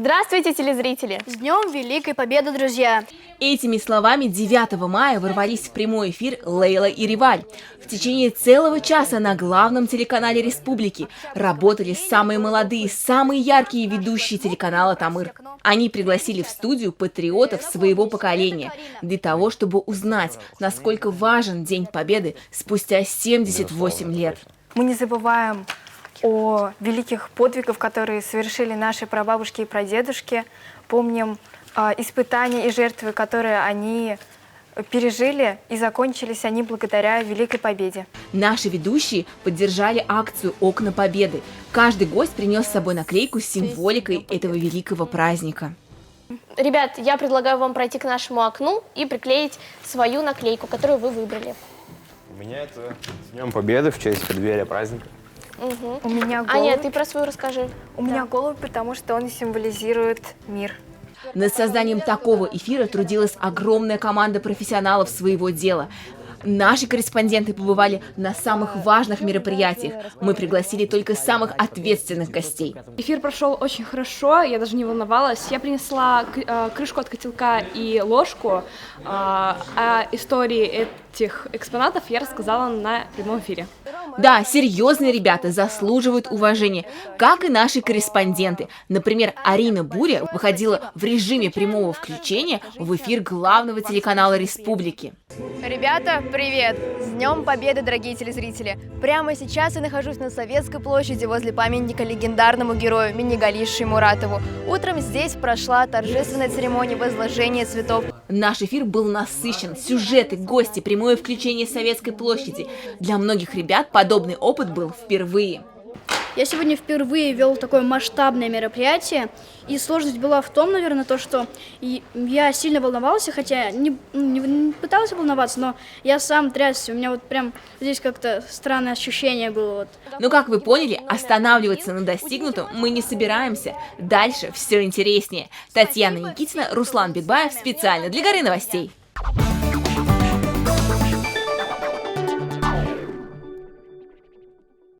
Здравствуйте, телезрители! С Днем Великой Победы, друзья! Этими словами 9 мая ворвались в прямой эфир Лейла и Реваль. В течение целого часа на главном телеканале республики работали самые молодые, самые яркие ведущие телеканала «Тамыр». Они пригласили в студию патриотов своего поколения для того, чтобы узнать, насколько важен День Победы спустя 78 лет. Мы не забываем о великих подвигах, которые совершили наши прабабушки и прадедушки. Помним испытания и жертвы, которые они пережили, и закончились они благодаря Великой Победе. Наши ведущие поддержали акцию «Окна Победы». Каждый гость принес с собой наклейку с символикой этого великого праздника. Ребят, я предлагаю вам пройти к нашему окну и приклеить свою наклейку, которую вы выбрали. У меня это с Днем Победы в честь преддверия праздника. Угу. У меня голубь. Аня, ты про свою расскажи. У меня голубь, потому что он символизирует мир. Над созданием такого эфира трудилась огромная команда профессионалов своего дела. Наши корреспонденты побывали на самых важных мероприятиях. Мы пригласили только самых ответственных гостей. Эфир прошел очень хорошо, я даже не волновалась. Я принесла крышку от котелка и ложку. О истории этих экспонатов я рассказала на прямом эфире. Да, серьезные ребята заслуживают уважения, как и наши корреспонденты. Например, Арина Буря выходила в режиме прямого включения в эфир главного телеканала республики. Ребята, привет! С Днем Победы, дорогие телезрители! Прямо сейчас я нахожусь на Советской площади возле памятника легендарному герою Миннегалии Шаймуратову. Утром здесь прошла торжественная церемония возложения цветов. Наш эфир был насыщен. Сюжеты, гости, прямое включение с Советской площади. Для многих ребят подобный опыт был впервые. Я сегодня впервые вел такое масштабное мероприятие, и сложность была в том, наверное, то, что я сильно волновался, хотя не пытался волноваться, но я сам трясся, у меня вот прям здесь как-то странное ощущение было. Вот. Но, как вы поняли, останавливаться на достигнутом мы не собираемся. Дальше все интереснее. Татьяна Никитина, Руслан Битбаев специально для Горы новостей.